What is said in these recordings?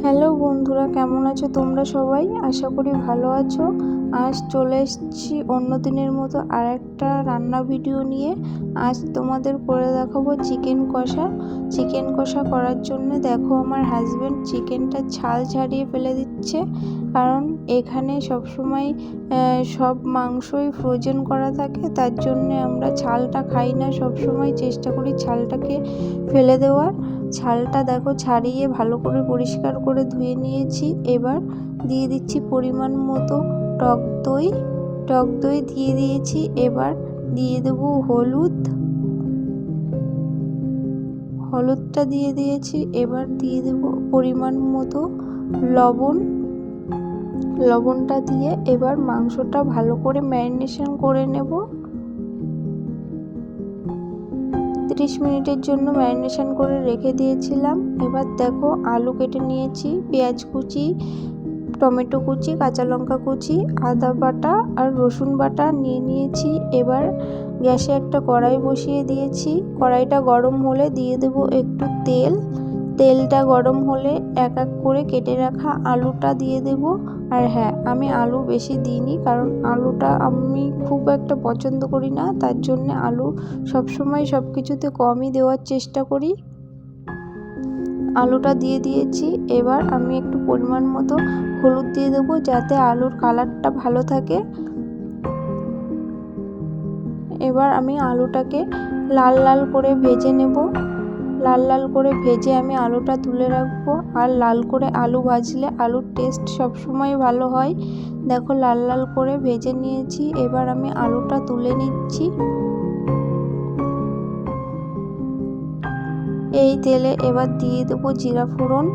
Hello বন্ধুরা, কেমন আছো তোমরা সবাই? আশা করি ভালো আছো। আজ চলে এসেছি অন্য দিনের মতো আর একটা রান্না ভিডিও নিয়ে। আজ তোমাদের করে দেখাবো চিকেন কষা। চিকেন কষা করার জন্য দেখো আমার হাজব্যান্ড চিকেনটা ছাল ছাড়িয়ে ফেলে দিচ্ছে, কারণ এখানে সবসময় সব মাংসই ফ্রোজেন করা থাকে, তার জন্য আমরা ছালটা খাই না, সবসময় চেষ্টা করি ছালটাকে ফেলে দেওয়ার। ছালটা দেখো ছাড়িয়ে ভালো করে পরিষ্কার করে ধুয়ে নিয়েছি। এবার দিয়ে দিচ্ছি পরিমাণ মতো টক দই। টক দই দিয়ে দিয়েছি। এবার দিয়ে দেবো হলুদটা দিয়ে দিয়েছি। এবার দিয়ে দেবো পরিমাণ মতো লবণটা দিয়ে এবার মাংসটা ভালো করে ম্যারিনেশন করে নেব। 30 মিনিটের জন্য ম্যারিনেশন করে রেখে দিয়েছিলাম। এবার দেখো আলু কেটে নিয়েছি, পেঁয়াজ কুচি, টমেটো কুচি, কাঁচা লঙ্কা কুচি, আদা বাটা আর রসুন বাটা নিয়ে নিয়েছি। এবার গ্যাসে একটা কড়াই বসিয়ে দিয়েছি। কড়াইটা গরম হলে দিয়ে দেব একটু তেল। তেলটা গরম হলে এক এক করে কেটে রাখা আলুটা দিয়ে দেব। আর হ্যাঁ, আমি আলু বেশি দিইনি, কারণ আলুটা আমি খুব একটা পছন্দ করি না, তার জন্য আলু সবসময় সব কিছুতে কমই দেওয়ার চেষ্টা করি। আলুটা দিয়ে দিয়েছি। এবার আমি একটু পরিমাণ মতো হলুদ দিয়ে দেবো, যাতে আলুর কালারটা ভালো থাকে। এবার আমি আলুটাকে লাল লাল করে ভেজে নেব। লাল লাল করে ভেজে আমি আলুটা তুলে রাখবো। আর লাল করে আলু ভাজলে আলুর টেস্ট সবসময় ভালো হয়। দেখো লাল লাল করে ভেজে নিয়েছি। এবার আমি আলুটা তুলে নিচ্ছি। এই তেলে এবার দিয়ে দেবো জিরা ফোড়ন।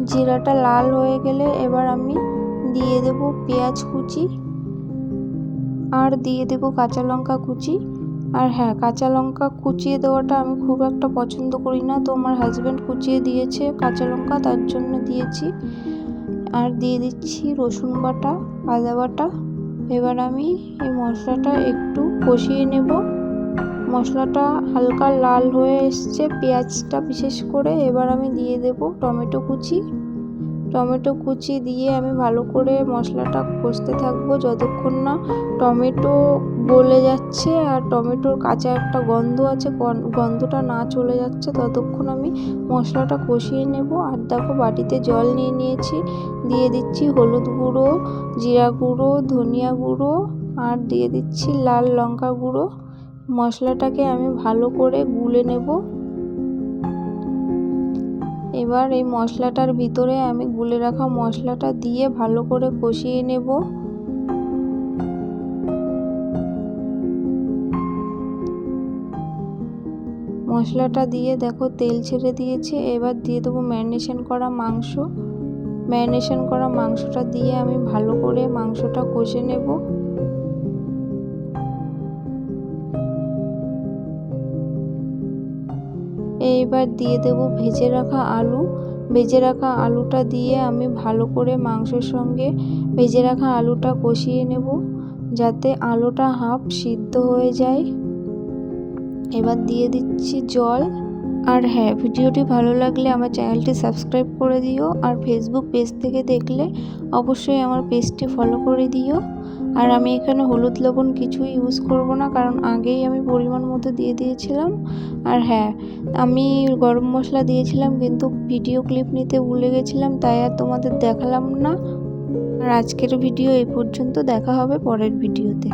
জিরাটা লাল হয়ে গেলে এবার আমি দিয়ে দেব পেঁয়াজ কুচি আর দিয়ে দেব কাঁচা লঙ্কা কুচি। আর হ্যাঁ, কাঁচা লঙ্কা কুচিয়ে দেওয়াটা আমি খুব একটা পছন্দ করি না, তো আমার হাজব্যান্ড কুচিয়ে দিয়েছে কাঁচা লঙ্কা, তার জন্য দিয়েছি। আর দিয়ে দিচ্ছি রসুন বাটা, আদা বাটা। এবার আমি এই মশলাটা একটু কষিয়ে নেব। মশলাটা হালকা লাল হয়ে এসছে, পেঁয়াজটা বিশেষ করে। এবার আমি দিয়ে দেব টমেটো কুচি। টমেটো কুচি দিয়ে আমি ভালো করে মশলাটা কষতে থাকবো যতক্ষণ না টমেটো গলে যাচ্ছে আর টমেটোর কাঁচা একটা গন্ধ আছে, গন্ধটা না চলে যাচ্ছে, ততক্ষণ আমি মশলাটা কষিয়ে নেব। আর দেখো বাটিতে জল নিয়ে নিয়েছি। দিয়ে দিচ্ছি হলুদ গুঁড়ো, জিরা গুঁড়ো, ধনিয়া গুঁড়ো আর দিয়ে দিচ্ছি লাল লঙ্কা গুঁড়ো। মশলাটাকে আমি ভালো করে গুলে নেব। এবার এই মশলাটার ভিতরে আমি গুলে রাখা মশলাটা দিয়ে ভালো করে কষিয়ে নেব। মশলাটা দিয়ে দেখো তেল ছেড়ে দিয়েছে। এবার দিয়ে দেবো ম্যারিনেশন করা মাংস। ম্যারিনেশন করা মাংসটা দিয়ে আমি ভালো করে মাংসটা কষে নেব। এইবার দিয়ে দেব ভেজে রাখা আলু। ভেজে রাখা আলুটা দিয়ে আমি ভালো করে মাংসের সঙ্গে ভেজে রাখা আলুটা কষিয়ে নেব, যাতে আলুটা হাফ সিদ্ধ হয়ে যায়। এবার দিয়ে দিচ্ছি জল। আর হ্যাঁ, ভিডিওটি ভালো লাগলে আমার চ্যানেলটি সাবস্ক্রাইব করে দিও। আর ফেসবুক পেজ থেকে দেখলে অবশ্যই আমার পেজটি ফলো করে দিও। আর আমি এখানে হলুদ লবণ কিছুই ইউজ করব না, কারণ আগেই আমি পরিমাণ মতো দিয়ে দিয়েছিলাম। আর হ্যাঁ, আমি গরম মশলা দিয়েছিলাম, কিন্তু ভিডিও ক্লিপ নিতে ভুলে গেছিলাম, তাই আর তোমাদের দেখালাম না। আর আজকের ভিডিও এই পর্যন্ত। দেখা হবে পরের ভিডিওতে।